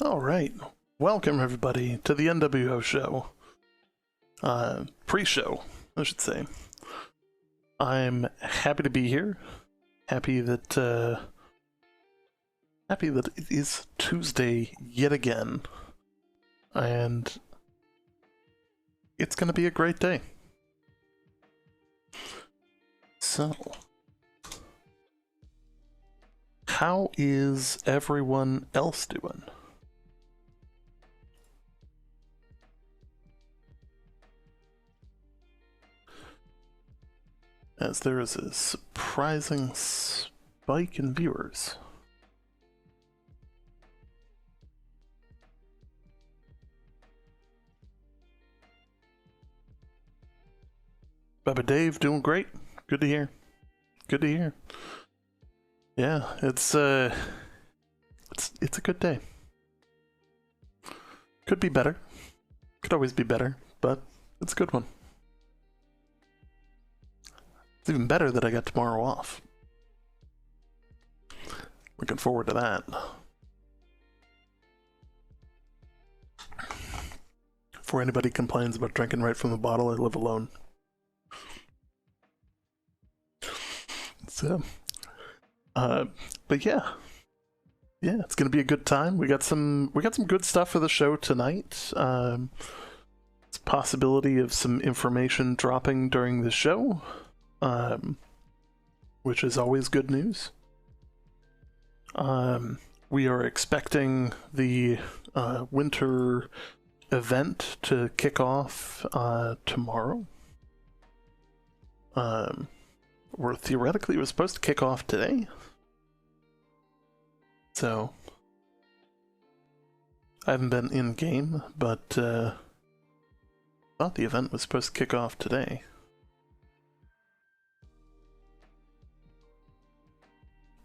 All right, welcome everybody to the NWO show. Pre-show, I should say. I'm happy to be here. Happy that it is Tuesday yet again, and it's gonna be a great day. So, how is everyone else doing? As there is a surprising spike in viewers. Baba Dave doing great. Good to hear. Good to hear. Yeah, it's a good day. Could be better. Could always be better, but it's a good one. It's even better that I got tomorrow off. Looking forward to that. Before anybody complains about drinking right from the bottle, I live alone. So, but yeah, it's gonna be a good time. We got some good stuff for the show tonight. It's a possibility of some information dropping during the show, which is always good news. We are expecting the winter event to kick off tomorrow. We're supposed to kick off today. So I haven't been in game, but thought the event was supposed to kick off today.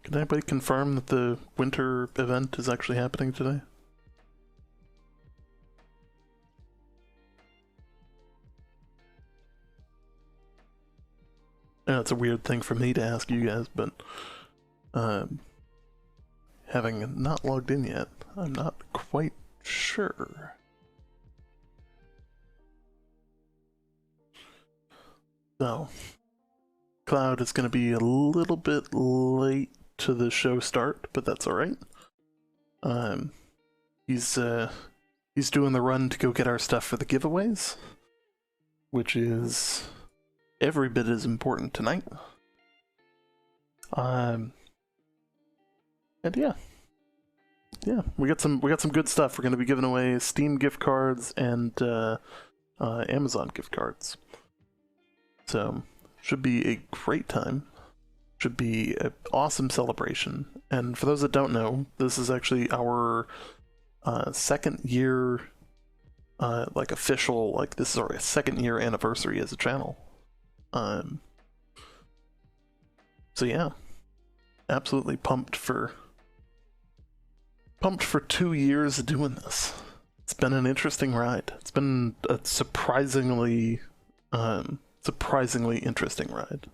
Can anybody confirm that the winter event is actually happening today? Yeah, it's a weird thing for me to ask you guys, but having not logged in yet, I'm not quite sure. So, Cloud is going to be a little bit late to the show start, but that's alright. He's doing the run to go get our stuff for the giveaways, which is every bit as important tonight. And yeah, we got some good stuff. We're going to be giving away Steam gift cards and Amazon gift cards. So should be a great time. Should be an awesome celebration. And for those that don't know, this is actually our second year, official. This is our second year anniversary as a channel. So yeah, absolutely pumped for 2 years of doing this. It's been an interesting ride. It's been a surprisingly interesting ride.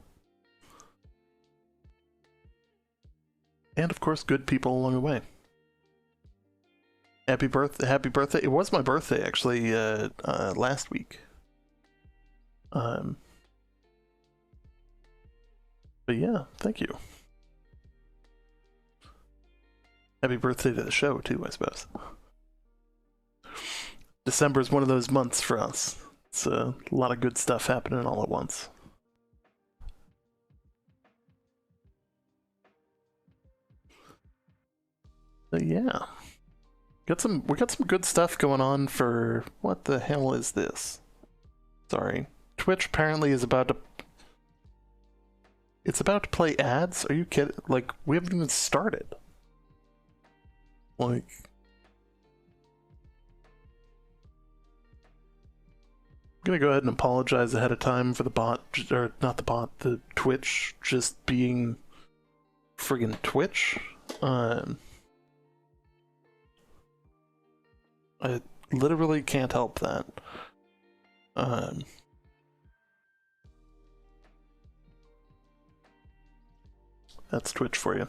And of course, good people along the way. Happy birthday. It was my birthday, actually, last week. But yeah, thank you. Happy birthday to the show, too, I suppose. December is one of those months for us. It's a lot of good stuff happening all at once. But yeah. We got some good stuff going on for... What the hell is this? Sorry. Twitch apparently is about to... It's about to play ads? Are you kidding? We haven't even started. I'm gonna go ahead and apologize ahead of time for the bot, or not the bot, the Twitch just being friggin' Twitch. I literally can't help that. That's Twitch for you.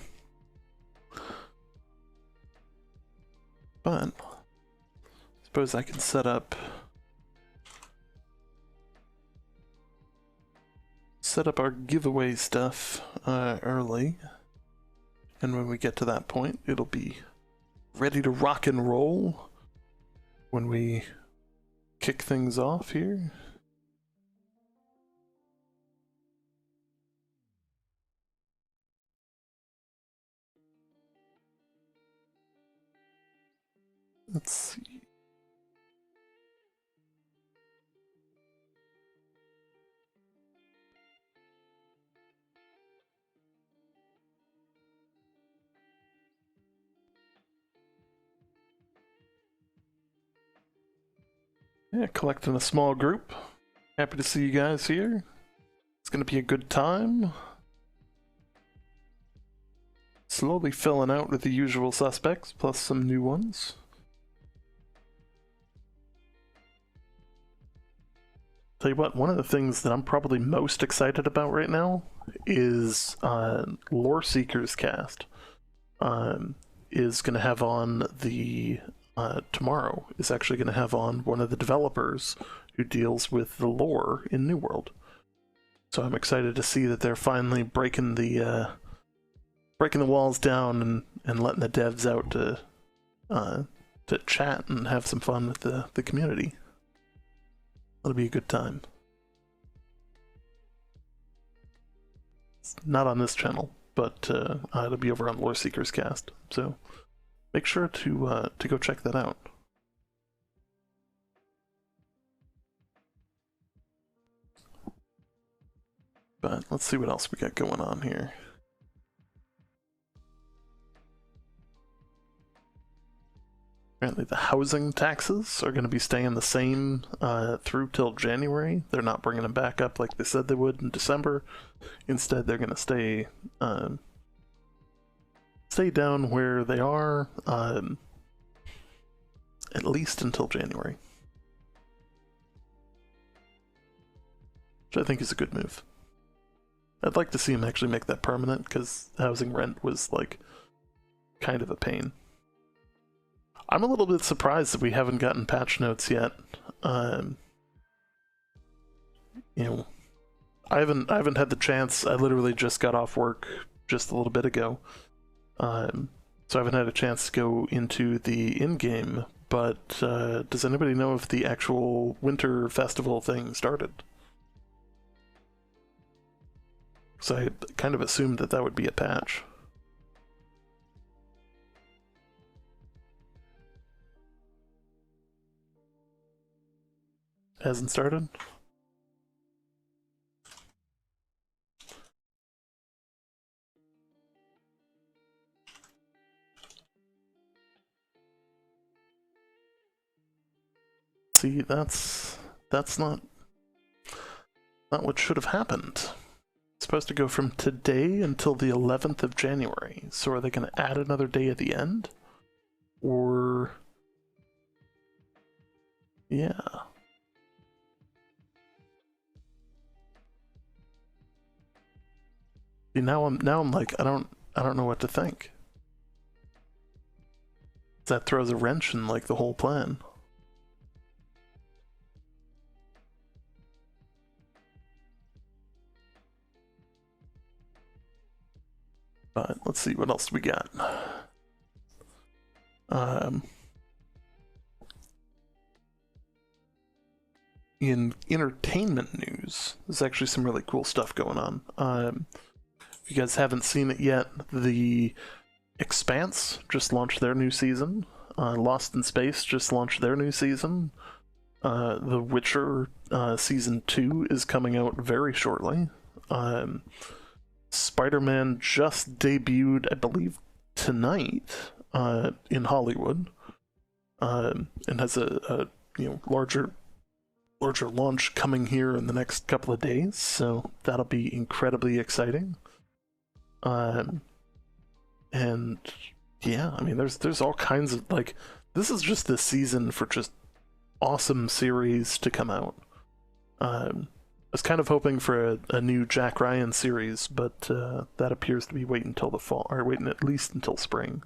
But suppose I can set up our giveaway stuff early, and when we get to that point, it'll be ready to rock and roll when we kick things off here. Let's see. Yeah, collecting a small group. Happy to see you guys here. It's gonna be a good time. Slowly filling out with the usual suspects, plus some new ones. Tell you what, one of the things that I'm probably most excited about right now is Lore Seekers Cast. Is gonna have on the tomorrow is actually going to have on one of the developers who deals with the lore in New World. So I'm excited to see that they're finally breaking the walls down and letting the devs out to chat and have some fun with the community. That'll be a good time. It's not on this channel, but it'll be over on Lore Seekers Cast. So make sure to go check that out. But let's see what else we got going on here. Apparently the housing taxes are going to be staying the same through till January. They're not bringing them back up like they said they would in December. Instead, they're going to stay down where they are, at least until January. Which I think is a good move. I'd like to see him actually make that permanent, because housing rent was, like, kind of a pain. I'm a little bit surprised that we haven't gotten patch notes yet. You know, I haven't had the chance. I literally just got off work just a little bit ago. So I haven't had a chance to go into the in-game, but does anybody know if the actual winter festival thing started? So I kind of assumed that that would be a patch. Hasn't started? See, that's not what should have happened. It's supposed to go from today until the 11th of January. So are they going to add another day at the end? Or... yeah. See, now I'm like, I don't know what to think. That throws a wrench in like the whole plan. But let's see, what else we got? In entertainment news, there's actually some really cool stuff going on. If you guys haven't seen it yet, the Expanse just launched their new season. Lost in Space just launched their new season. The Witcher Season 2 is coming out very shortly. Spider-Man just debuted, I believe, tonight in Hollywood, and has a larger launch coming here in the next couple of days. So that'll be incredibly exciting. And yeah, I mean, there's all kinds of, like, this is just the season for just awesome series to come out. I was kind of hoping for a new Jack Ryan series, but that appears to be waiting until the fall, or waiting at least until spring.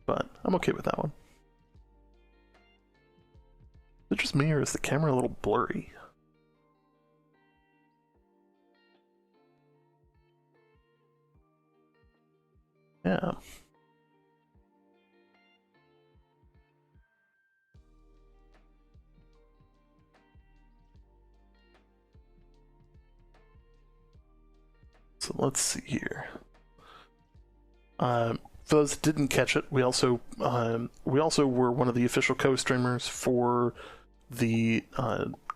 but I'm okay with that one. Is it just me, or is the camera a little blurry? Yeah. So let's see here. For those that didn't catch it, we also were one of the official co-streamers for the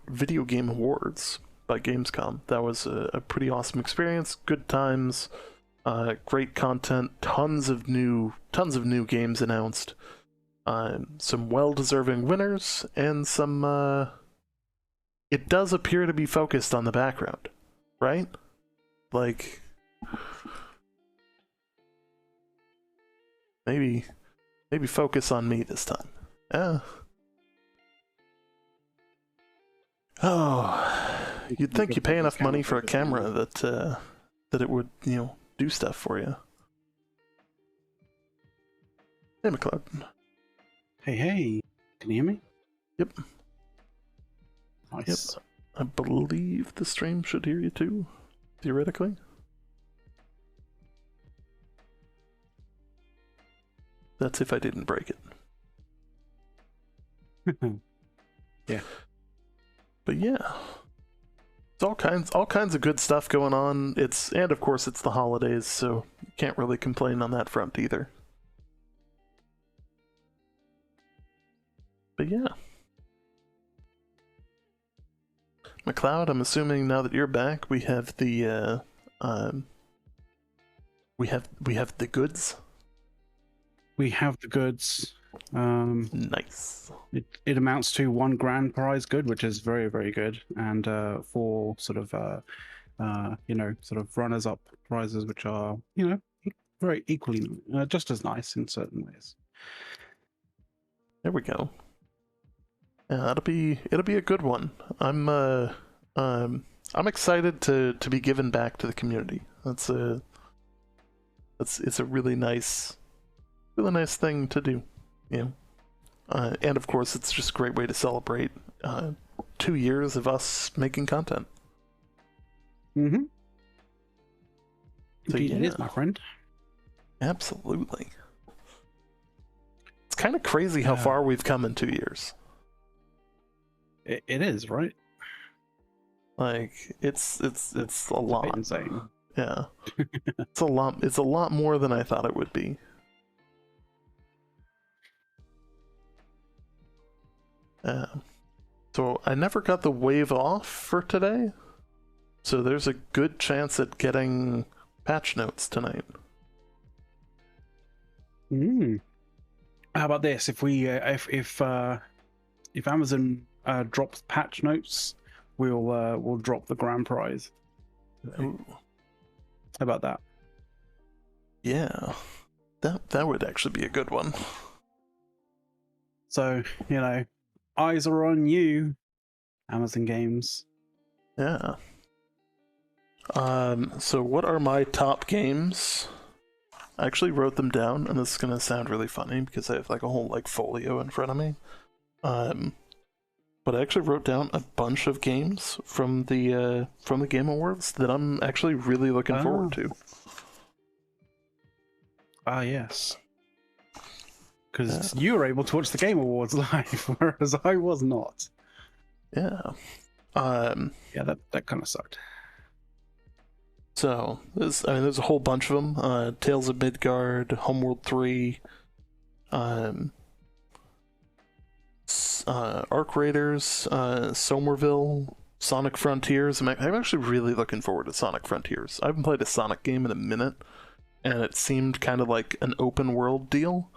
Video Game Awards by Gamescom. That was a pretty awesome experience. Good times, great content, tons of new games announced, some well-deserving winners, and some. It does appear to be focused on the background, right? Like, maybe focus on me this time. Yeah. Oh, you'd think you pay enough money for a camera that it would, do stuff for you. Hey, McLeod. Hey, can you hear me? Yep. Nice. Yep. I believe the stream should hear you too, theoretically. That's if I didn't break it. Yeah. But yeah, it's all kinds of good stuff going on. And of course it's the holidays, so you can't really complain on that front either. But yeah, McLeod, I'm assuming now that you're back, we have the we have the goods. We have the goods. Nice. It amounts to 1 grand prize good, which is very, very good, and 4 sort of sort of runners-up prizes, which are very equally just as nice in certain ways. There we go. Yeah, it'll be a good one. I'm excited to be given back to the community. It's a really nice thing to do, and of course it's just a great way to celebrate 2 years of us making content. Mm-hmm. So Indeed, yeah, it is, my friend. Absolutely. It's kind of crazy how far we've come in 2 years. It is, right? Like it's a lot. Insane. Yeah. It's a lot more than I thought it would be. So I never got the wave off for today, so there's a good chance at getting patch notes tonight. How about this? If we if Amazon drops patch notes, we'll drop the grand prize. Ooh. How about that? Yeah, that would actually be a good one. So eyes are on you, Amazon Games. Yeah. So what are my top games? I actually wrote them down, and this is gonna sound really funny because I have like a whole folio in front of me. But I actually wrote down a bunch of games from the Game Awards that I'm actually really looking forward to. Ah, yes. Because you were able to watch the Game Awards live, whereas I was not. Yeah. Yeah, that kind of sucked. So there's a whole bunch of them. Tales of Midgard, Homeworld 3, Arc Raiders, Somerville, Sonic Frontiers. I'm actually really looking forward to Sonic Frontiers. I haven't played a Sonic game in a minute, and it seemed kind of like an open world deal,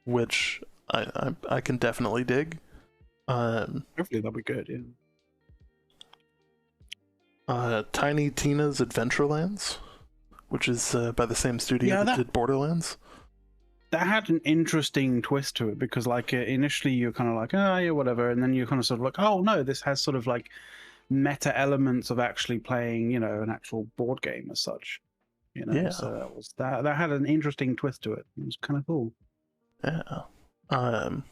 which I can definitely dig. Hopefully that'll be good, yeah. Tiny Tina's Adventurelands, which is by the same studio that did Borderlands. That had an interesting twist to it, because initially you're kind of like, oh yeah, whatever, and then you're kind of sort of like, oh no, this has sort of like meta elements of actually playing, an actual board game as such. Yeah. So that had an interesting twist to it. It was kind of cool. Yeah. Um,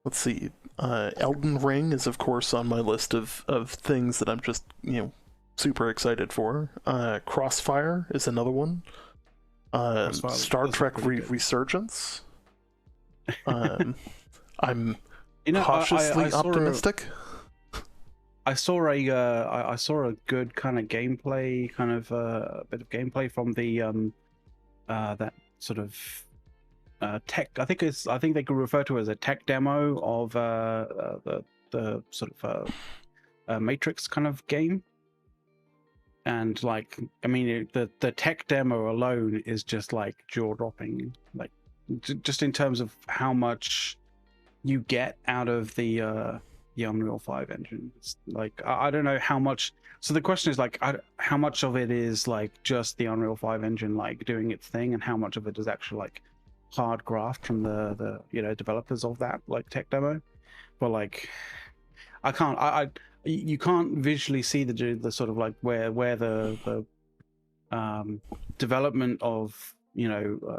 let's see. Elden Ring is of course on my list of things that I'm just super excited for. Crossfire is another one. Star Trek Resurgence. I'm cautiously optimistic. I saw a good kind of gameplay, a bit of gameplay from the that sort of tech. I think they could refer to it as a tech demo of the sort of Matrix kind of game. And like, I mean, the tech demo alone is just like jaw dropping, like just in terms of how much you get out of the Unreal 5 engine. It's like I don't know how much. So the question is like, how much of it is like just the Unreal 5 engine like doing its thing, and how much of it is actually like hard graft from the developers of that like tech demo. But like, you can't visually see the sort of like where the development of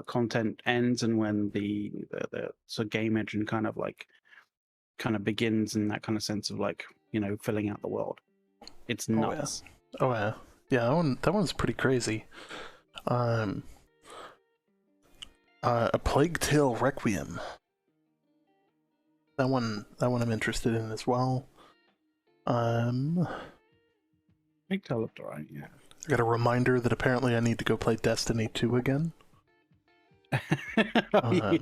content ends and when the sort of game engine kind of begins in that kind of sense of like filling out the world. It's nuts. Oh yeah, that one's pretty crazy. A Plague Tale Requiem. That one I'm interested in as well. Plague Tale looked alright, yeah. I got a reminder that apparently I need to go play Destiny 2 again. Yeah.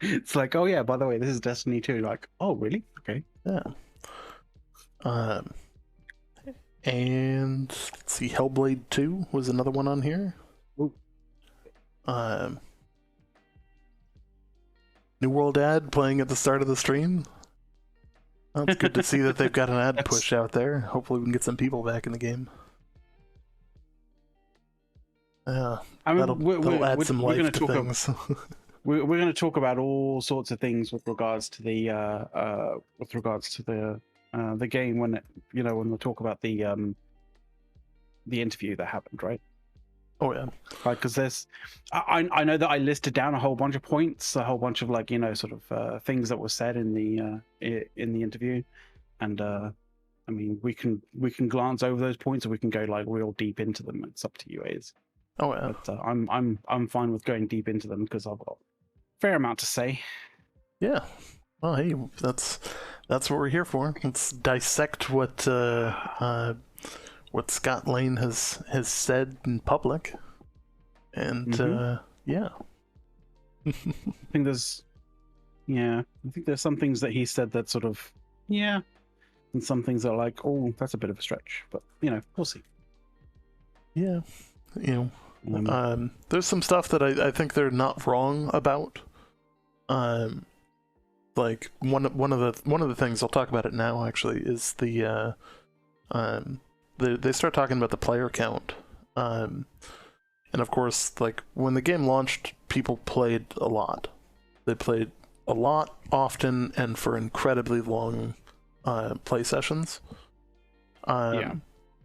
It's like, oh yeah, by the way, this is Destiny 2. Like, oh really? Okay. Yeah. And let's see, Hellblade 2 was another one on here. Ooh. New World ad playing at the start of the stream. Well, it's good to see that they've got an ad push out there. Hopefully we can get some people back in the game. Yeah, I mean, that'll add some life to things. We're going to talk about all sorts of things with regards to the game when we'll talk about the interview that happened, right? Oh yeah, like because there's I know that I listed down a whole bunch of points, a whole bunch of like sort of things that were said in the interview, and I mean we can glance over those points or we can go like real deep into them. It's up to you, A's. Oh yeah, but I'm fine with going deep into them because I've got a fair amount to say. Yeah, well hey, that's what we're here for. Let's dissect what Scott Lane has said in public, and yeah. I think there's some things that he said that sort of and some things that are like, oh, that's a bit of a stretch, but we'll see. Yeah, there's some stuff that I think they're not wrong about. Like one of the things I'll talk about it now actually is the they start talking about the player count, and of course, like when the game launched, people played a lot. They played a lot, often, and for incredibly long play sessions.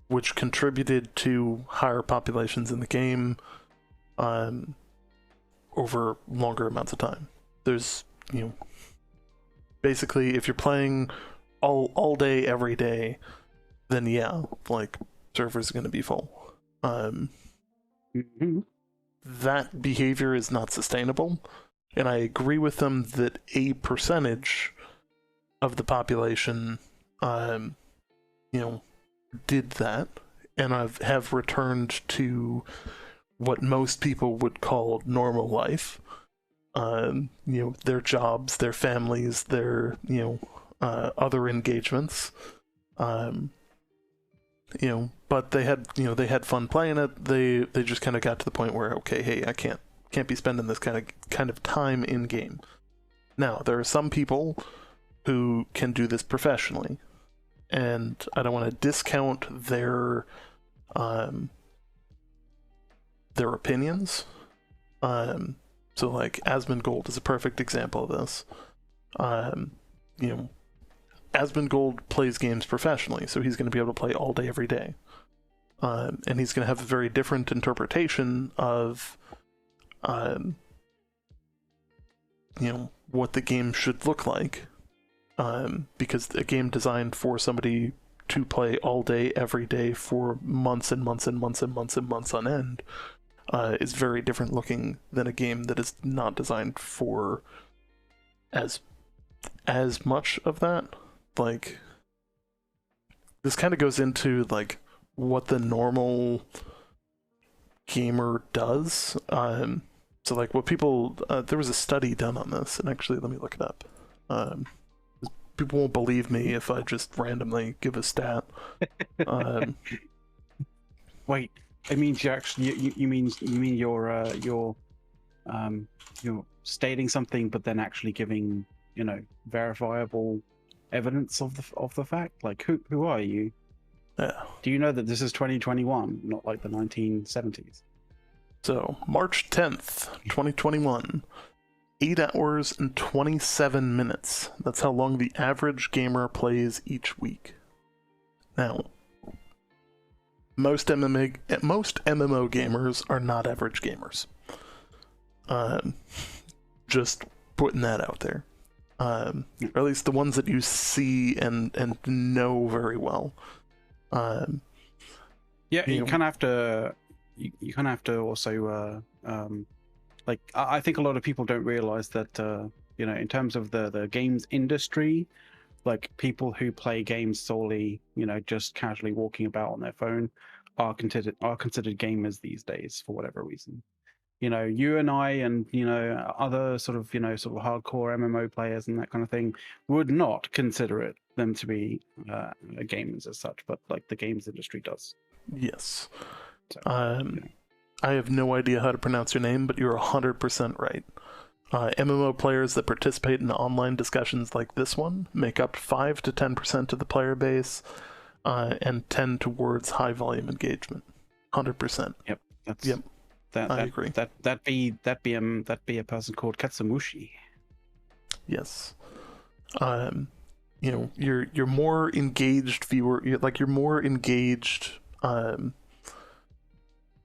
Which contributed to higher populations in the game over longer amounts of time. There's, basically, if you're playing all day, every day, then yeah, like, servers are going to be full. That behavior is not sustainable, and I agree with them that a percentage of the population, did that, and have returned to what most people would call normal life. Their jobs, their families, their other engagements. But they had fun playing it. They just kind of got to the point where, okay, hey, I can't be spending this kind of time in game. Now there are some people who can do this professionally, and I don't want to discount their opinions. So like Asmongold is a perfect example of this. Asmongold plays games professionally, so he's going to be able to play all day, every day. And he's going to have a very different interpretation of what the game should look like, because a game designed for somebody to play all day, every day for months and months and months and months and months on end, is very different looking than a game that is not designed for as much of that. Like, this kind of goes into like what the normal gamer does. So like what people, there was a study done on this, and actually let me look it up. People won't believe me if I just randomly give a stat. Wait, it means you actually you mean you're stating something, but then actually giving verifiable evidence of the fact. Like who are you? Yeah. Do you know that this is 2021, not like the 1970s? So March 10th, 2021. 8 hours and 27 minutes. That's how long the average gamer plays each week. Now, most MMO gamers are not average gamers. Just putting that out there. Or at least the ones that you see and know very well. You kind of have to. You kind of have to also. Like, I think a lot of people don't realize that, in terms of the games industry, like people who play games solely, just casually walking about on their phone, are considered gamers these days for whatever reason. You and I and other sort of hardcore MMO players and that kind of thing would not consider them to be gamers as such, but like the games industry does. Yes. So, I have no idea how to pronounce your name, but you're 100% right. MMO players that participate in online discussions like this one make up 5 to 10% of the player base, and tend towards high volume engagement. 100%. Yep. I agree. That'd be a person called Katsumushi. Yes. You're more engaged viewer. You're more engaged.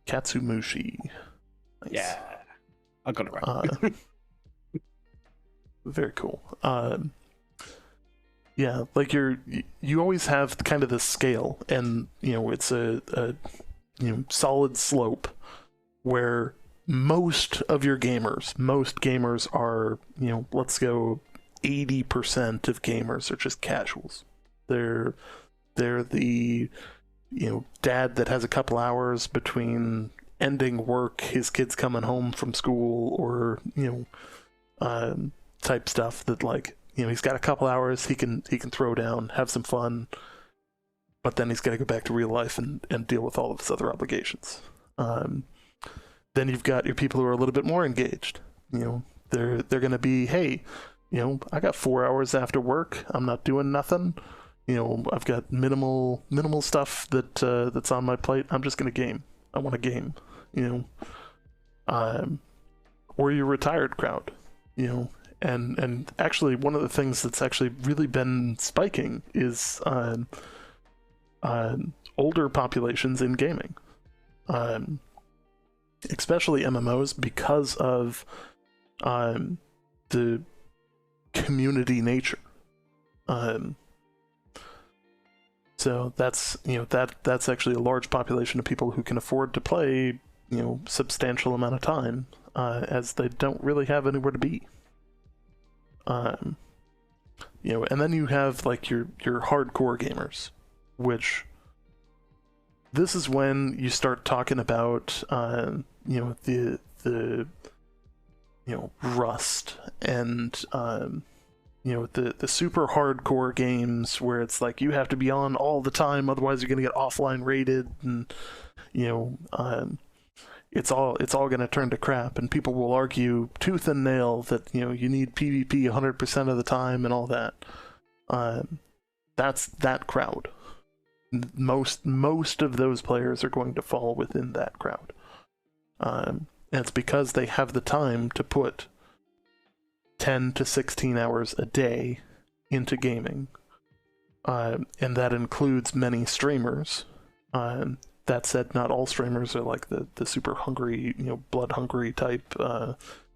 Katsumushi. Nice. Yeah, I got it right. Very cool. Yeah, like you always have kind of this scale, and it's a solid slope where most gamers are, let's go 80% of gamers are just casuals. They're the dad that has a couple hours between ending work, his kids coming home from school, or type stuff that, like, he's got a couple hours he can throw down, have some fun, but then he's got to go back to real life and deal with all of his other obligations. Then you've got your people who are a little bit more engaged. They're gonna be, hey, I got 4 hours after work, I'm not doing nothing. I've got minimal stuff that's on my plate. I'm just gonna game. I want to game. Or your retired crowd. And actually one of the things that's actually really been spiking is older populations in gaming, especially MMOs, because of the community nature. So that's that's actually a large population of people who can afford to play substantial amount of time, as they don't really have anywhere to be. And then you have like your hardcore gamers, which this is when you start talking about the Rust and the super hardcore games where it's like you have to be on all the time, otherwise you're gonna get offline rated, and it's all gonna turn to crap, and people will argue tooth and nail that you need PvP 100% of the time and all that. That's that crowd. Most of those players are going to fall within that crowd. And it's because they have the time to put 10 to 16 hours a day into gaming, and that includes many streamers. That said, not all streamers are like the super hungry, blood hungry type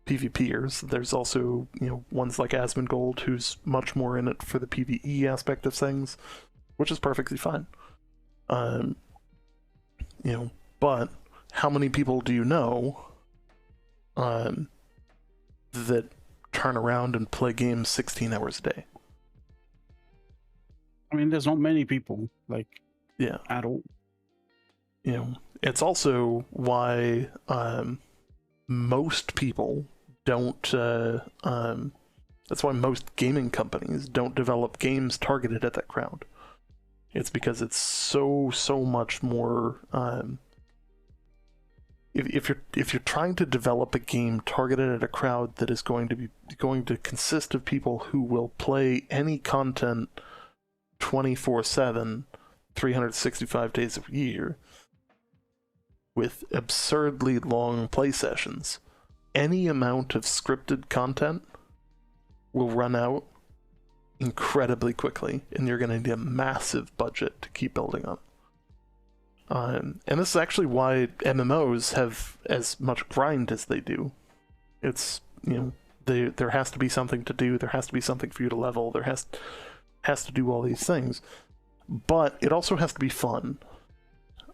PvPers. There's also, ones like Asmongold, who's much more in it for the PvE aspect of things, which is perfectly fine. But how many people do you know that turn around and play games 16 hours a day? I mean, there's not many people, Yeah. at all. It's also why most people don't. That's why most gaming companies don't develop games targeted at that crowd. It's because it's so much more. If you're trying to develop a game targeted at a crowd that is going to consist of people who will play any content 24/7, 365 days a year, with absurdly long play sessions, any amount of scripted content will run out incredibly quickly, and you're going to need a massive budget to keep building up. And this is actually why MMOs have as much grind as they do. It's, there has to be something to do, there has to be something for you to level, there has to do all these things. But it also has to be fun.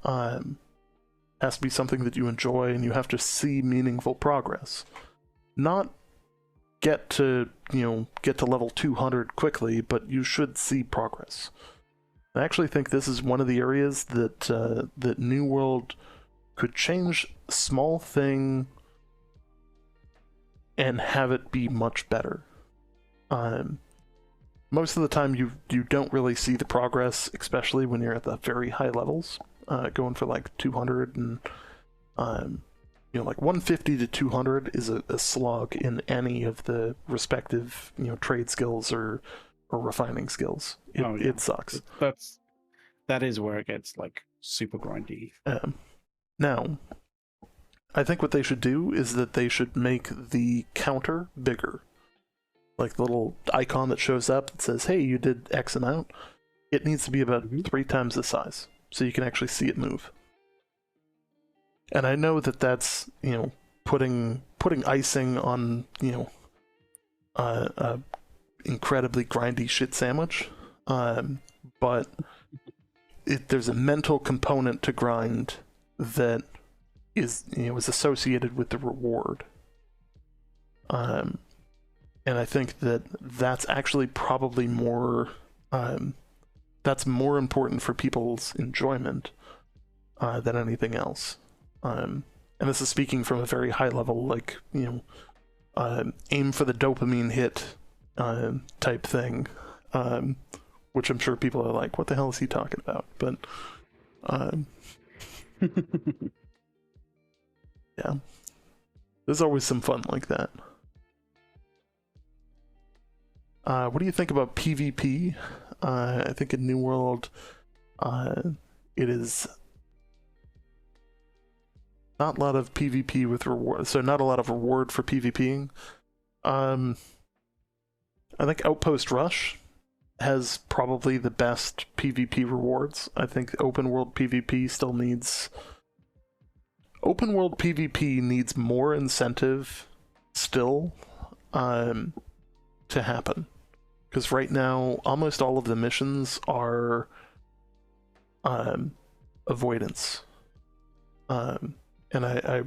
Has to be something that you enjoy, and you have to see meaningful progress. Not get to level 200 quickly, but you should see progress. I actually think this is one of the areas that New World could change a small thing and have it be much better. Most of the time you don't really see the progress, especially when you're at the very high levels, going for like 200 and like 150 to 200 is a slog in any of the respective trade skills or refining skills. It sucks. That is where it gets super grindy. Now, I think what they should do is that they should make the counter bigger. Like the little icon that shows up that says, hey, you did X amount. It needs to be about 3 times the size, so you can actually see it move. And I know that that's, putting icing on, a incredibly grindy shit sandwich. But there's a mental component to grind that is associated with the reward. And I think that's actually probably more that's more important for people's enjoyment than anything else. And this is speaking from a very high level, aim for the dopamine hit type thing, which I'm sure people are like, what the hell is he talking about? But yeah, there's always some fun like that. What do you think about PvP? I think in New World, it is not a lot of PvP with reward, so not a lot of reward for PvPing. I think Outpost Rush has probably the best PvP rewards. I think open world PvP still needs... Open world PvP needs more incentive still to happen. Because right now, almost all of the missions are avoidance. And I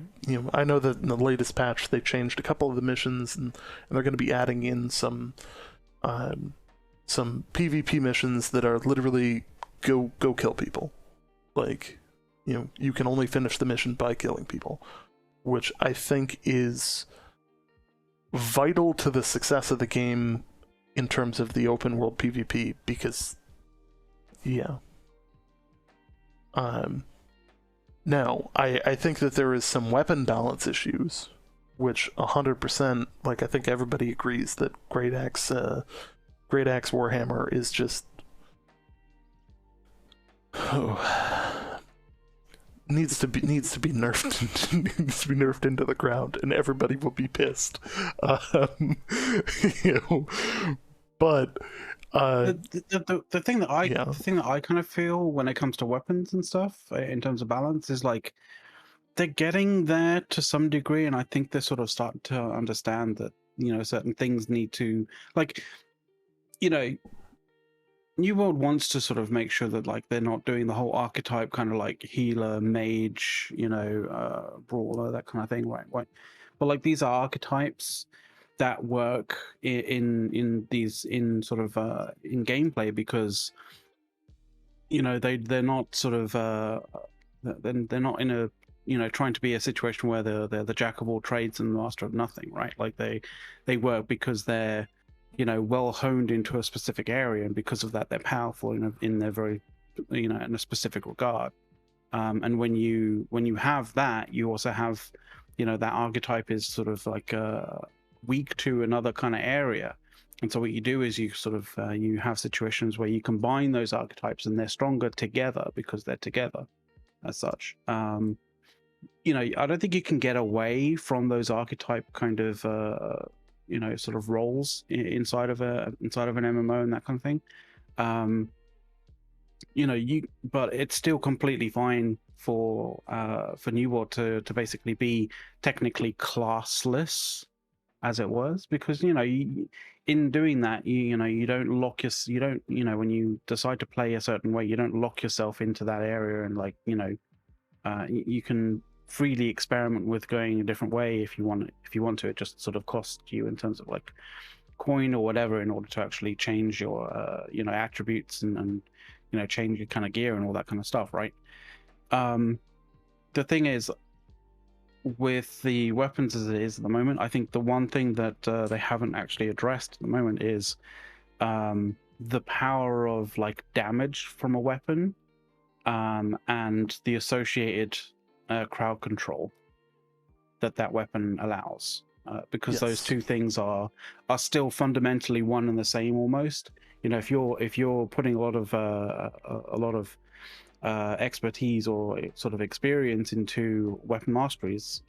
know that in the latest patch they changed a couple of the missions, and they're going to be adding in some PvP missions that are literally go kill people. You can only finish the mission by killing people, which I think is vital to the success of the game in terms of the open world PvP, because now, I think that there is some weapon balance issues, which 100%, I think everybody agrees that Great Axe Warhammer is just... needs to be nerfed needs to be nerfed into the ground, and everybody will be pissed. But the thing that I kind of feel when it comes to weapons and stuff in terms of balance is they're getting there to some degree, and I think they're sort of starting to understand that, you know, certain things need to, like, you know, New World wants to sort of make sure that, like, they're not doing the whole archetype kind of like healer, mage, you know, brawler, that kind of thing, right? But like, these are archetypes that work in these, in sort of in gameplay, because, you know, they're not sort of they're not in a, you know, trying to be a situation where they're the jack of all trades and the master of nothing, right? Like, they work because they're, you know, well honed into a specific area, and because of that they're powerful in their very, you know, in a specific regard. And when you have that, you also have, you know, that archetype is sort of like weak to another kind of area. And so what you do is you sort of you have situations where you combine those archetypes, and they're stronger together because they're together as such. You know, I don't think you can get away from those archetype kind of you know, sort of roles inside of an MMO and that kind of thing. You know, but it's still completely fine for New World to basically be technically classless, as it was, because, you know, in doing that, you know, you don't lock you don't, you know, when you decide to play a certain way, you don't lock yourself into that area, and, like, you know, you can freely experiment with going a different way if you want to. It just sort of costs you in terms of, like, coin or whatever, in order to actually change your you know, attributes, and you know, change your kind of gear and all that kind of stuff, right? The thing is, with the weapons as it is at the moment, I think the one thing that they haven't actually addressed at the moment is the power of, like, damage from a weapon, and the associated crowd control that weapon allows, because Yes. those two things are still fundamentally one and the same almost. You know, if you're putting a lot of expertise or sort of experience into weapon masteries,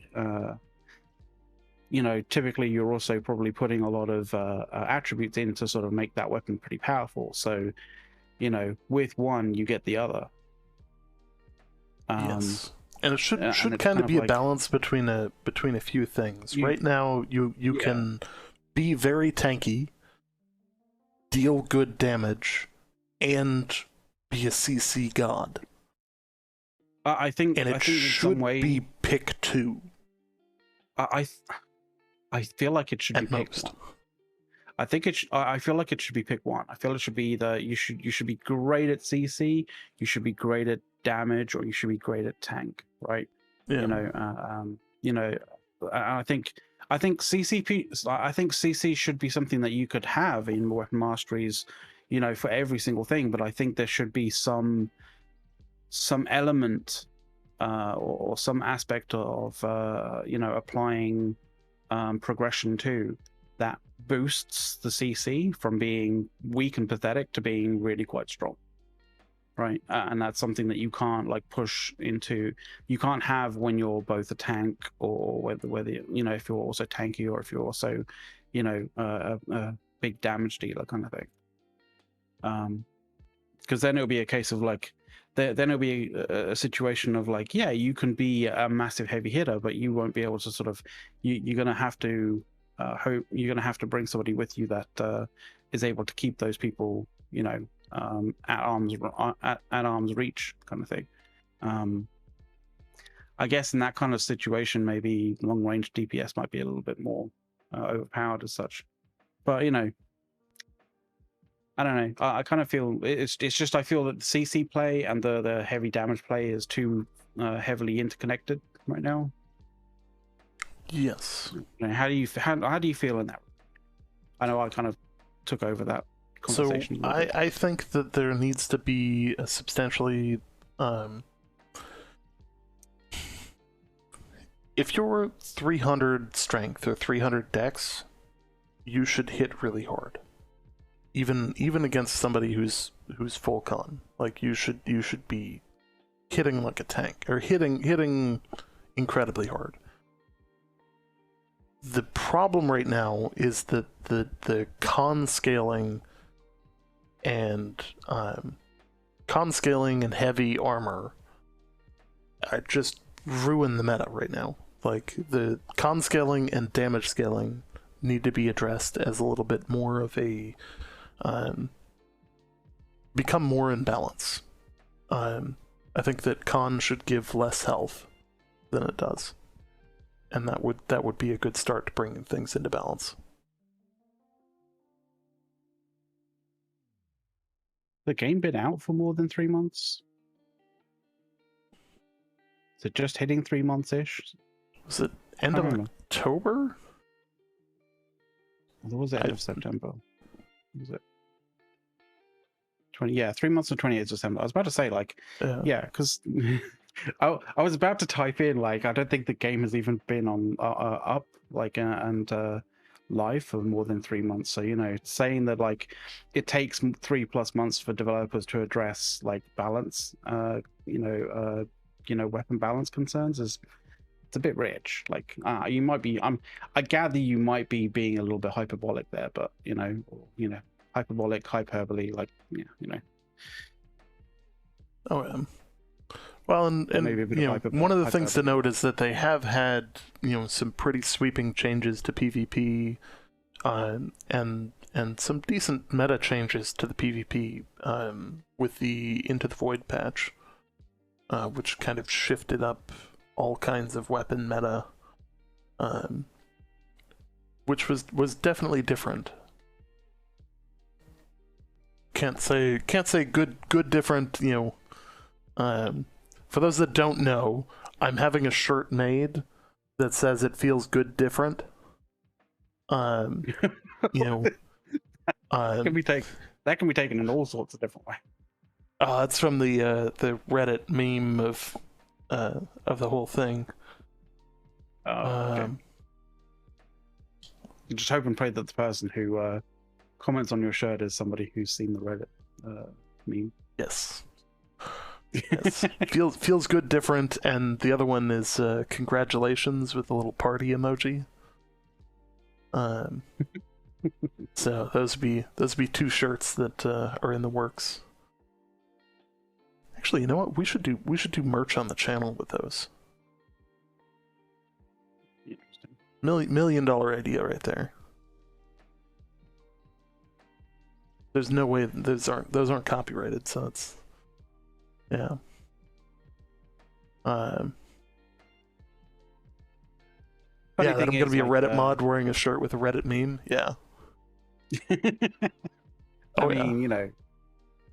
you know, typically you're also probably putting a lot of attributes in to sort of make that weapon pretty powerful. So, you know, with one you get the other. Yes. And it should and kind of be a like, balance between a few things. Right now, you Yeah. can be very tanky, deal good damage, and be a CC god. I think, And I it think in some should way, be pick 2 I feel like it should be at pick most. one. I think I feel like it should be pick one. I feel it should be either you should be great at CC, you should be great at damage, or you should be great at tank, right? Yeah. You know, I think CC should be something that you could have in weapon masteries, you know, for every single thing. But I think there should be some element or some aspect of you know, applying progression to that boosts the CC from being weak and pathetic to being really quite strong, right? And that's something that you can't, like, push into. You can't have when you're both a tank, or whether you know, if you're also tanky, or if you're also, you know, a big damage dealer kind of thing. Because then it'll be a case of, like, then it'll be a situation of, like, yeah, you can be a massive heavy hitter, but you won't be able to sort of, you're gonna have to you're gonna have to bring somebody with you that is able to keep those people, you know, at arm's reach kind of thing. I guess in that kind of situation, maybe long range DPS might be a little bit more overpowered as such, but, you know, I don't know. I kind of feel it's just, I feel that the CC play and the heavy damage play is too heavily interconnected right now. Yes. You know, how do you feel in that? I know I kind of took over that conversation. So I think that there needs to be a substantially if you're 300 strength or 300 dex, you should hit really hard. Even against somebody who's full con. Like, you should be hitting like a tank, or hitting incredibly hard. The problem right now is that the con scaling and heavy armor are just ruin the meta right now. Like, the con scaling and damage scaling need to be addressed as a little bit more of a become more in balance. I think that con should give less health than it does, and that would be a good start to bringing things into balance. The game been out for more than 3 months? Is it just hitting 3 months ish? Was it end of October? Or was it end of September? Was it 20? Yeah, 3 months and 28th December. I was about to say, like, yeah, because I was about to type in, like, I don't think the game has even been on up, like, and live for more than 3 months. So, you know, saying that, like, it takes 3+ months for developers to address, like, balance, weapon balance concerns it's a bit rich. Like, you might be, I gather you might be being a little bit hyperbolic there, but hyperbole, like, yeah, you know. Oh, yeah. Well, and one of the things to note is that they have had, some pretty sweeping changes to PvP, and some decent meta changes to the PvP, with the Into the Void patch, which kind of shifted up all kinds of weapon meta, which was definitely different. Can't say good different, for those that don't know, I'm having a shirt made that says it feels good different. That can be taken in all sorts of different ways. It's from the Reddit meme of the whole thing. Okay. Just hope and pray that the person who comments on your shirt is somebody who's seen the Reddit meme. Yes. Yes. feels good different, and the other one is congratulations with a little party emoji. So those would be 2 shirts that are in the works. Actually, you know what? We should do merch on the channel with those. Interesting. $1 million idea right there. There's no way those aren't copyrighted, so it's yeah. Yeah, that I'm gonna be a Reddit mod wearing a shirt with a Reddit meme. Yeah. I mean,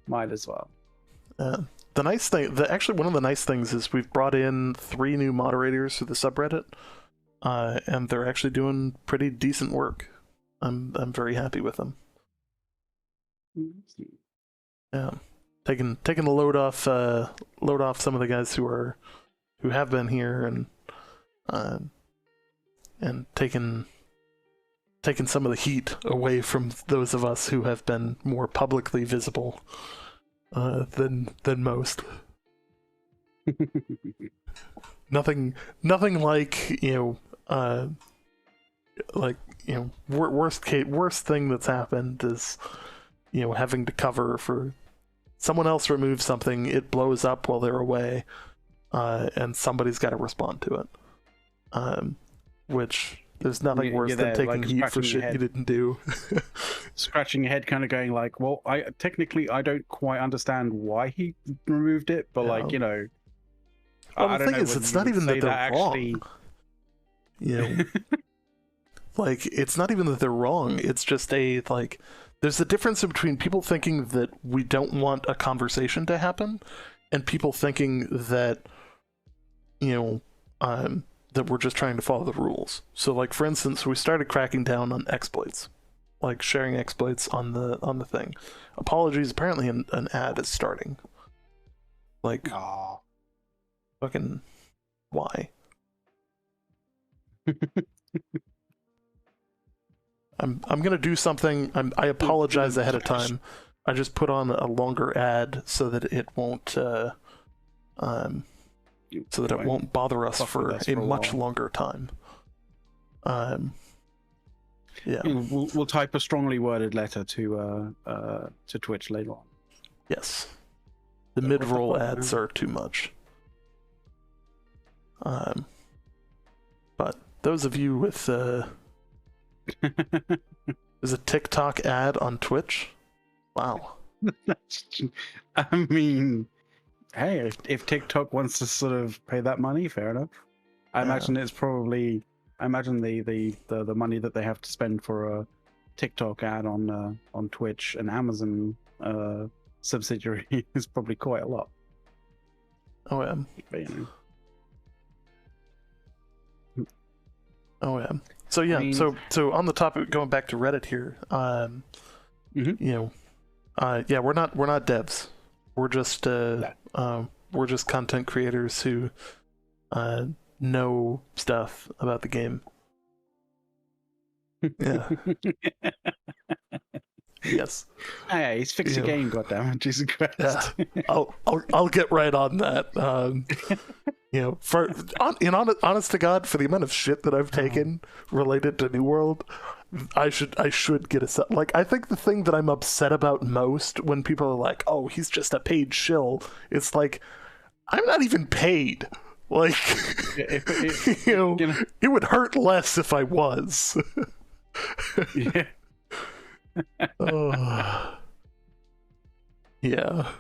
might as well. The nice thing, actually one of the nice things is we've brought in 3 new moderators to the subreddit, and they're actually doing pretty decent work. I'm very happy with them. Yeah, taking the load off some of the guys who have been here, and taking some of the heat away from those of us who have been more publicly visible than most. Nothing like worst thing that's happened is having to cover for someone else removes something, it blows up while they're away, and somebody's got to respond to it. Which there's nothing worse than taking heat for shit you didn't do. Scratching your head, kind of going like, well, I don't quite understand why he removed it, but Well, the thing is, it's not even that they're wrong. Like, it's not even that they're wrong. It's just there's a difference between people thinking that we don't want a conversation to happen, and people thinking that, that we're just trying to follow the rules. So, like, for instance, we started cracking down on exploits, like sharing exploits on the thing. Apologies, apparently an ad is starting. Like, fucking why? I'm gonna do something. I apologize ahead of time. I just put on a longer ad so that it won't bother us for a much longer time. Yeah. We'll type a strongly worded letter to Twitch later on. Yes. The mid-roll ads are too much. But those of you with is a TikTok ad on Twitch? Wow. I mean, hey, if TikTok wants to sort of pay that money, fair enough. I imagine it's probably, I imagine the money that they have to spend for a TikTok ad on Twitch and Amazon subsidiary is probably quite a lot. Oh yeah. But, you know. Oh yeah. So yeah, I mean, so on the topic, going back to Reddit here, you know, yeah, we're not devs. We're just we're just content creators who know stuff about the game. Yeah. Yes. Hey, he's fixed your game, goddammit, Jesus Christ. Yeah. I'll get right on that. You know, honest to God, for the amount of shit that I've taken related to New World, I should get a set. Like, I think the thing that I'm upset about most when people are like, "Oh, he's just a paid shill," it's like, I'm not even paid. Like, you know, it would hurt less if I was. Yeah. Oh. Yeah.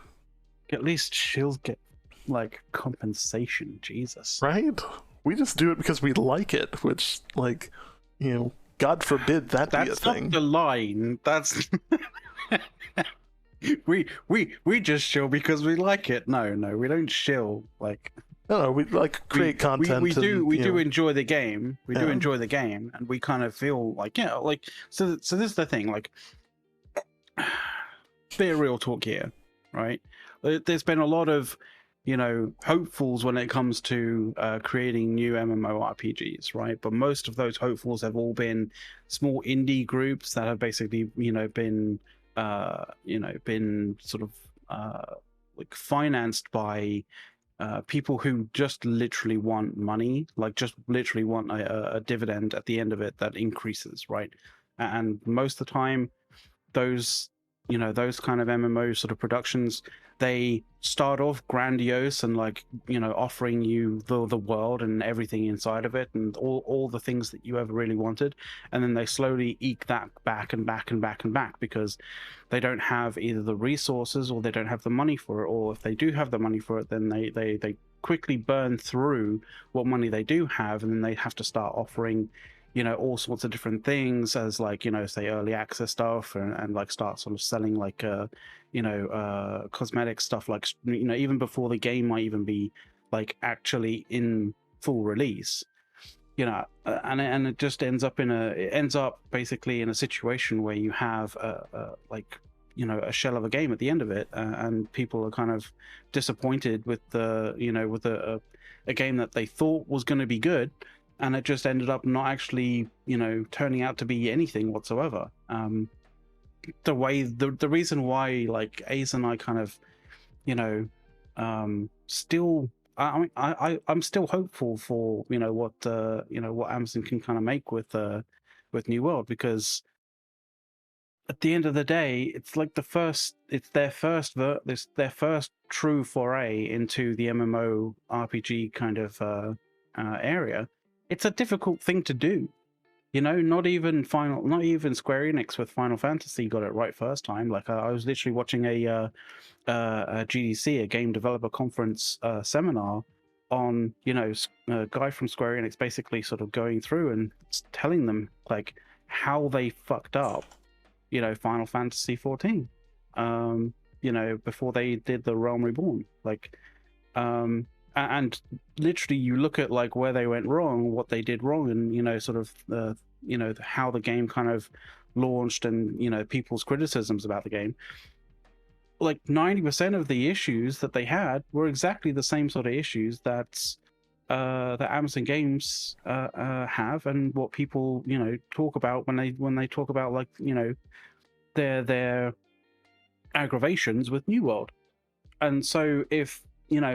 At least she'll get like compensation, Jesus. Right? We just do it because we like it, which, like, you know, God forbid that be a That's thing. not the line. That's we just shill because we like it. No, we don't shill. Like, No, we like create content. We do know. enjoy the game. We do Yeah. enjoy the game, and we kind of feel like, yeah, like, so this is the thing. Like, bit of real talk here, right? There's been a lot of, you know, hopefuls when it comes to creating new MMORPGs, right? But most of those hopefuls have all been small indie groups that have basically, been sort of like financed by people who just literally want money, like just literally want a dividend at the end of it that increases, right? And most of the time, those kind of MMO sort of productions, they start off grandiose and, like, offering you the world and everything inside of it and all the things that you ever really wanted, and then they slowly eke that back and back and back and back because they don't have either the resources or they don't have the money for it, or if they do have the money for it, then they quickly burn through what money they do have, and then they have to start offering all sorts of different things as, like, say, early access stuff, and like start sort of selling, like cosmetic stuff, like, even before the game might even be, like, actually in full release, and it just ends up basically in a situation where you have like, a shell of a game at the end of it, and people are kind of disappointed with a game that they thought was going to be good, and it just ended up not actually, turning out to be anything whatsoever. The reason why, like, Ace and I kind of, still, I'm still hopeful for what Amazon can kind of make with New World, because at the end of the day, it's like it's their first true foray into the MMO RPG kind of area. It's a difficult thing to do. Not even Square Enix with Final Fantasy got it right first time. Like, I was literally watching a GDC, a Game Developer Conference seminar on, a guy from Square Enix basically sort of going through and telling them, like, how they fucked up, Final Fantasy 14, before they did the Realm Reborn. Like, and literally you look at, like, where they went wrong, what they did wrong, and sort of how the game kind of launched, and people's criticisms about the game. Like, 90% of the issues that they had were exactly the same sort of issues that Amazon games have, and what people talk about when they talk about, like, their aggravations with New World. And so if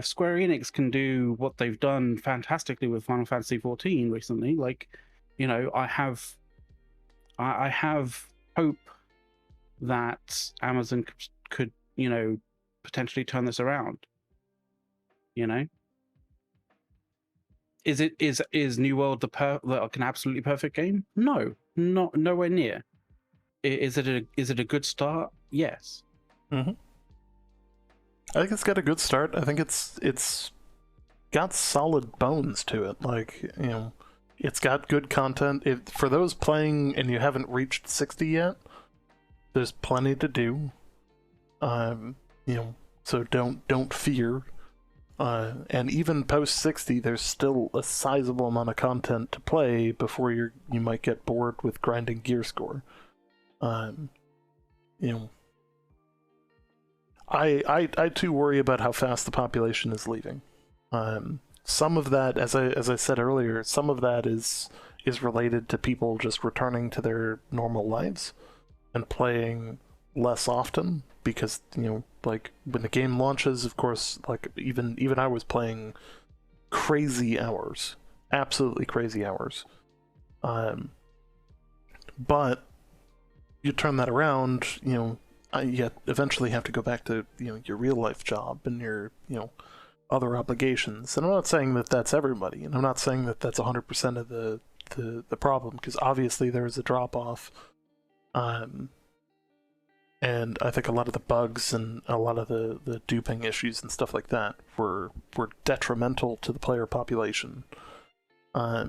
Square Enix can do what they've done fantastically with Final Fantasy 14 recently, like, I have hope that Amazon could potentially turn this around. is New World like an absolutely perfect game? No, nowhere near. Is it a good start? Yes. I think it's got a good start. I think it's got solid bones to it. Like, you know, it's got good content. For those playing and you haven't reached 60 yet, there's plenty to do. You know, so don't fear. And even post 60, there's still a sizable amount of content to play before you might get bored with grinding gear score. You know, I too worry about how fast the population is leaving. Some of that, as I said earlier, some of that is related to people just returning to their normal lives and playing less often, because, you know, like when the game launches, of course, like even I was playing crazy hours, absolutely crazy hours. But you turn that around, you know, you eventually have to go back to, you know, your real life job and your, you know, other obligations. And I'm not saying that that's everybody, and I'm not saying that that's 100% of the problem, because obviously there is a drop off. And I think a lot of the bugs and a lot of the duping issues and stuff like that were detrimental to the player population. I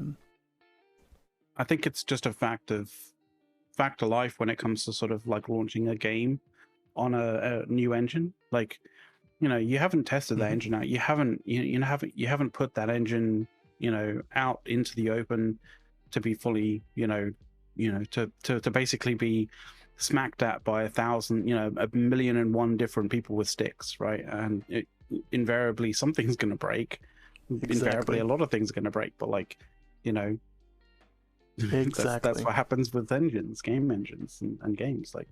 think it's just a fact of life when it comes to sort of like launching a game on a new engine. Like, you know, you haven't tested that engine out. You haven't put that engine, you know, out into the open to be fully, to basically be smacked at by 1,000, you know, 1,000,001 different people with sticks, right? And invariably something's going to break. Exactly. Invariably a lot of things are going to break, but like, you know, exactly. that's what happens with engines, game engines and games, like,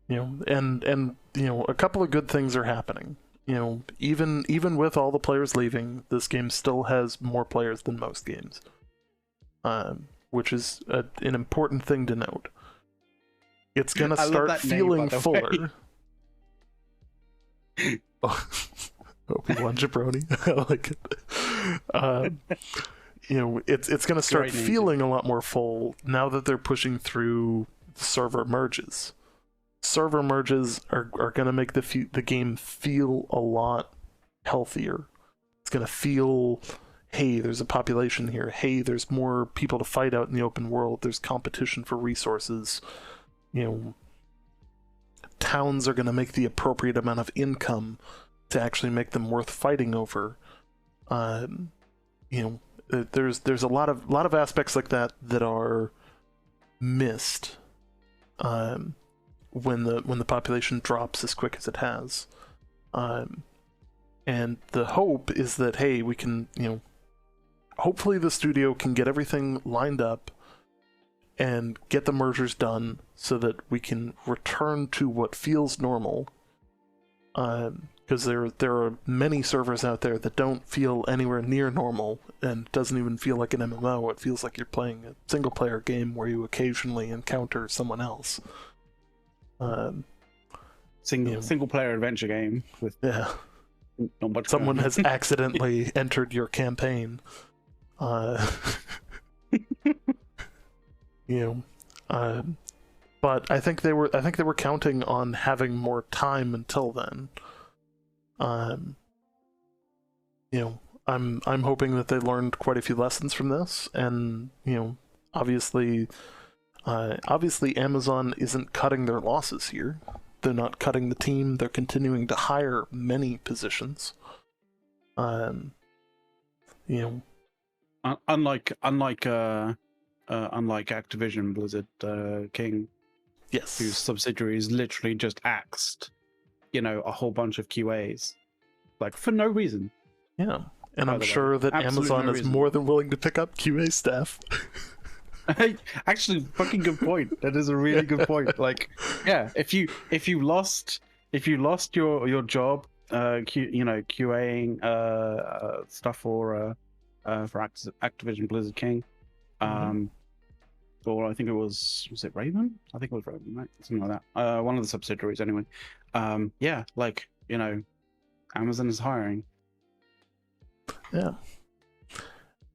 you know, and you know, a couple of good things are happening. You know, even with all the players leaving, this game still has more players than most games, which is an important thing to note. It's gonna start feeling fuller. Obi-Wan Jabroni, I like it. You know, it's gonna start feeling a lot more full now that they're pushing through server merges. Server merges are going to make the game feel a lot healthier. It's going to feel, hey, there's a population here. Hey, there's more people to fight out in the open world. There's competition for resources. You know, towns are going to make the appropriate amount of income to actually make them worth fighting over. You know, there's a lot of aspects like that that are missed. When the population drops as quick as it has, and the hope is that, hey, we can, you know, hopefully the studio can get everything lined up and get the mergers done so that we can return to what feels normal. Because there are many servers out there that don't feel anywhere near normal, and it doesn't even feel like an MMO. It feels like you're playing a single player game where you occasionally encounter someone else. Single player adventure game with not much. Someone has accidentally entered your campaign. You know, but I think they were counting on having more time until then. You know, I'm hoping that they learned quite a few lessons from this, and, you know, obviously Amazon isn't cutting their losses here. They're not cutting the team. They're continuing to hire many positions. You know, unlike Activision Blizzard King, yes, whose subsidiaries literally just axed, you know, a whole bunch of QAs, like, for no reason. Yeah, and I'm sure that Amazon is more than willing to pick up QA staff. Actually, fucking good point. That is a really good point. Like, yeah, if you lost your job, QAing stuff for Activision Blizzard King, or I think it was it Raven? I think it was Raven, right? Something like that. One of the subsidiaries, anyway. Yeah, like, you know, Amazon is hiring. Yeah.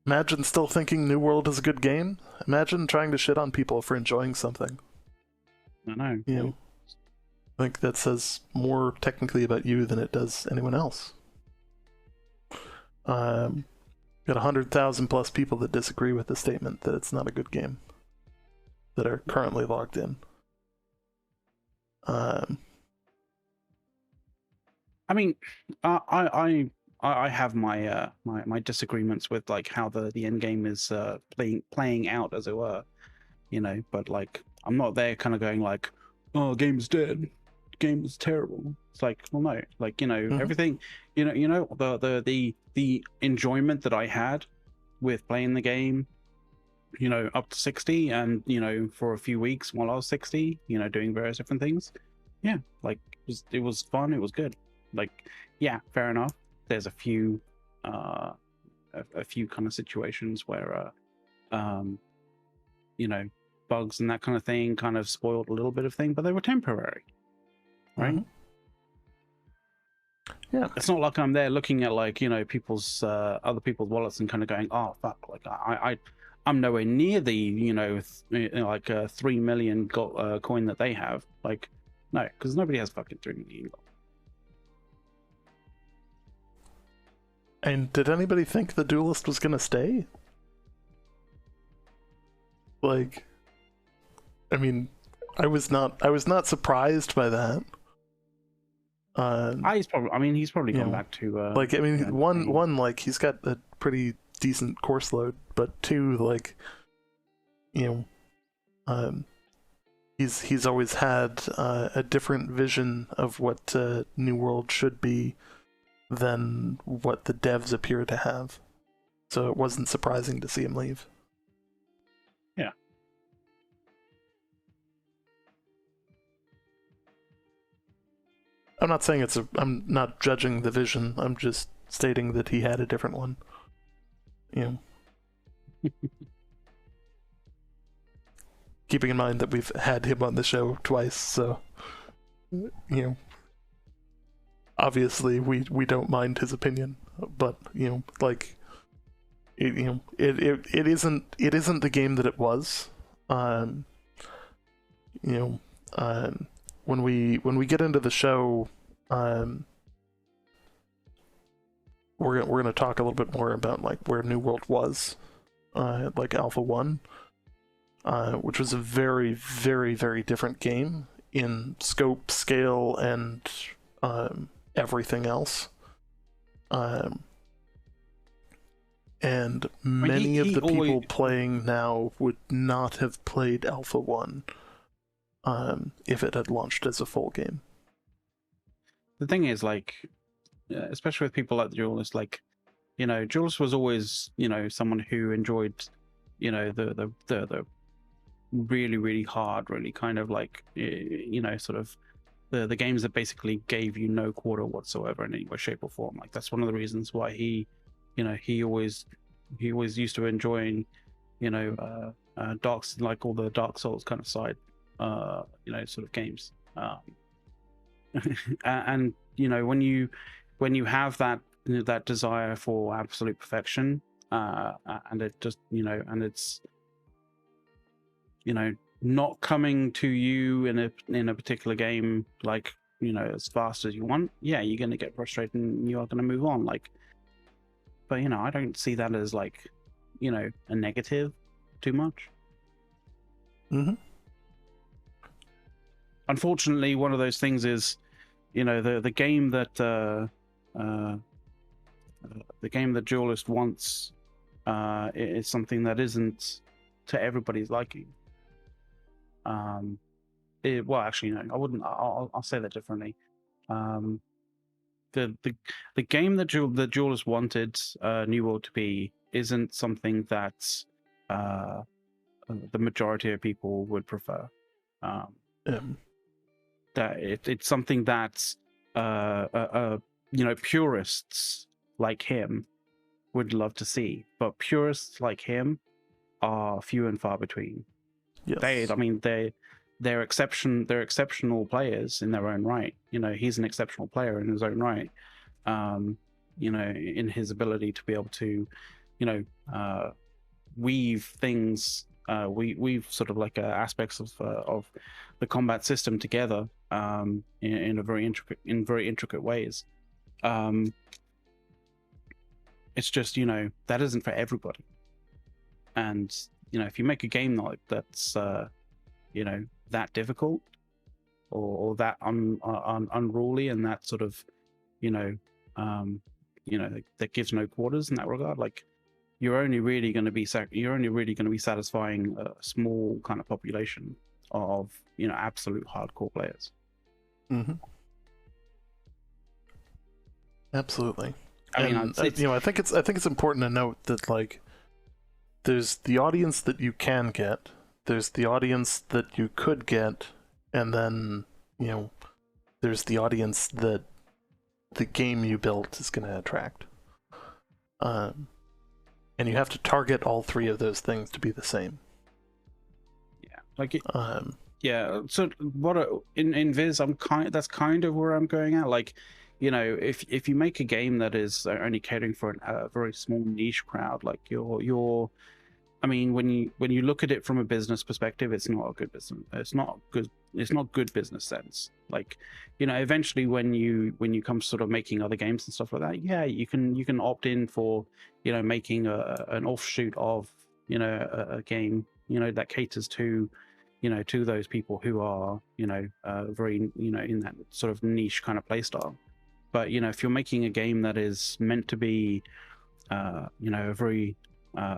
Imagine still thinking New World is a good game. Imagine trying to shit on people for enjoying something. I know. You know, I think that says more technically about you than it does anyone else. Got 100,000 plus people that disagree with the statement that it's not a good game that are currently logged in. I mean, I have my my disagreements with like how the end game is playing out, as it were, you know. But like, I'm not there kind of going like, oh, game's dead, game is terrible. It's like, well, no, like, you know, everything, you know, the enjoyment that I had with playing the game, you know, up to 60, and you know, for a few weeks while I was 60, you know, doing various different things, yeah, like it was fun, it was good. Like, yeah, fair enough. There's a few kind of situations where you know, bugs and that kind of thing kind of spoiled a little bit of thing, but they were temporary, right? Yeah, it's not like I'm there looking at, like, you know, people's other people's wallets and kind of going, oh fuck, like I'm nowhere near the, you know, like 3 million coin that they have. Like, no, because nobody has fucking 3 million gold. And did anybody think the Duelist was gonna stay? Like, I mean, I was not surprised by that. He's probably gone back to like, I mean, you know, one like, he's got a pretty decent course load, but two, like, you know, he's always had a different vision of what New World should be than what the devs appear to have. So it wasn't surprising to see him leave. Yeah. I'm not saying I'm not judging the vision. I'm just stating that he had a different one. You know. Keeping in mind that we've had him on the show twice, so, you know, obviously we don't mind his opinion, but, you know, like, it isn't the game that it was. You know, when we get into the show, we're gonna talk a little bit more about like where New World was, like Alpha 1, which was a very, very, very different game in scope, scale, and everything else. And many of the people playing now would not have played Alpha 1 if it had launched as a full game. The thing is, like, especially with people like the Duelist, like, you know, Duelist was always, you know, someone who enjoyed, you know, the really, really hard, really kind of like, you know, sort of the games that basically gave you no quarter whatsoever in any way, shape, or form. Like, that's one of the reasons why he, you know, he always used to enjoying, you know, like all the Dark Souls kind of side, you know, sort of games. And you know, when you have that desire for absolute perfection, and it just, you know, and it's, you know, not coming to you in a particular game, like, you know, as fast as you want, yeah, you're going to get frustrated and you are going to move on. Like, but, you know, I don't see that as, like, you know, a negative too much. Unfortunately, one of those things is, you know, the game that the game that Duelist wants is something that isn't to everybody's liking. Well, actually, no, I wouldn't. I'll say that differently. The game that the Duelist wanted New World to be isn't something that the majority of people would prefer. That it's something that you know, purists like him would love to see, but purists like him are few and far between. Yes. They're exceptional players in their own right. You know, he's an exceptional player in his own right. You know, in his ability to be able to weave things, weave sort of like aspects of the combat system together in very intricate ways. It's just, that isn't for everybody. And if you make a game that's that difficult or that unruly and that sort of that gives no quarters in that regard, like you're only really going to be satisfying a small kind of population of absolute hardcore players. Mm-hmm. Absolutely. I mean, I think it's important to note that, like, there's the audience that you can get, there's the audience that you could get, and then there's the audience that the game you built is going to attract. And you have to target all three of those things to be the same. Yeah, So what in Viz, that's kind of where I'm going at. Like, if you make a game that is only catering for a very small niche crowd, like you're I mean, when you look at it from a business perspective, it's not a good business. It's not good business sense. Like, eventually when you come sort of making other games and stuff like that, yeah, you can opt in for making an offshoot of a game that caters to to those people who are very in that sort of niche kind of playstyle. But if you're making a game that is meant to be very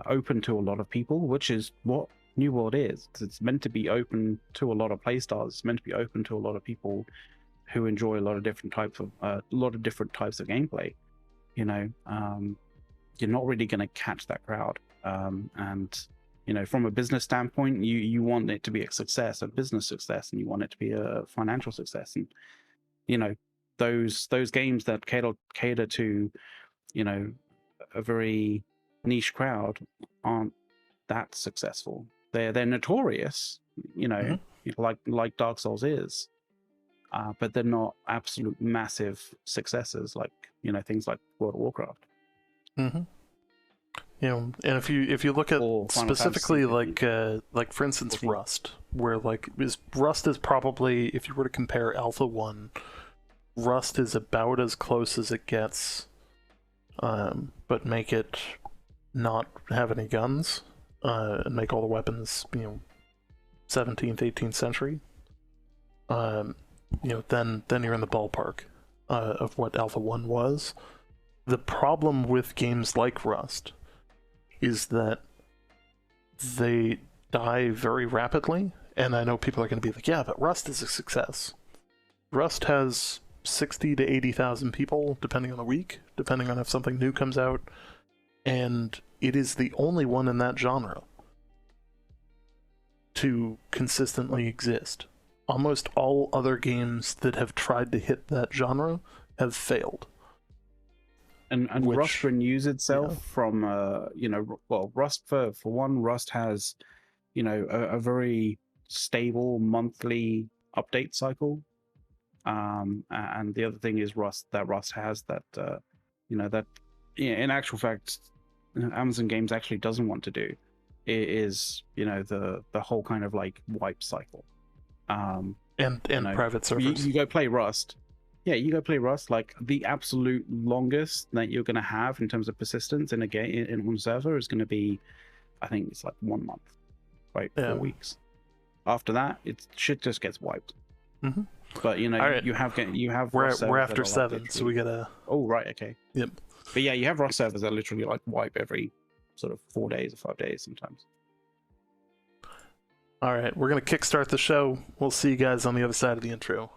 open to a lot of people, which is what New World is. It's meant to be open to a lot of playstyles. It's meant to be open to a lot of people who enjoy a lot of different types of gameplay. You're not really going to catch that crowd. And from a business standpoint, you want it to be a success, a business success, and you want it to be a financial success. And those games that cater to a very niche crowd aren't that successful. They're notorious, like Dark Souls is, but they're not absolute massive successes like things like World of Warcraft. Mm-hmm. And if you look at specifically like for instance Rust, where Rust is probably, if you were to compare Alpha 1, Rust is about as close as it gets, but make it not have any guns, and make all the weapons 17th, 18th century, then you're in the ballpark of what Alpha 1 was. The problem with games like Rust is that they die very rapidly, and I know people are going to be like, yeah, but Rust is a success. Rust has 60 to 80,000 people, depending on the week, depending on if something new comes out, and it is the only one in that genre to consistently exist. Almost all other games that have tried to hit that genre have failed. And Rust renews itself from Rust for one, Rust has a very stable monthly update cycle, and the other thing is Rust has that in actual fact Amazon Games actually doesn't want to do is the whole kind of like wipe cycle, and private servers. You go play Rust. Yeah, you go play Rust. Like the absolute longest that you're going to have in terms of persistence in a game in one server is going to be, I think it's like 1 month, right? 4 weeks. After that, shit just gets wiped. Mm-hmm. But right. you have we're after 7, so we gotta. Oh right, okay. Yep. But yeah, you have Rust servers that literally like wipe every sort of 4 days or 5 days sometimes. All right, we're gonna kickstart the show. We'll see you guys on the other side of the intro.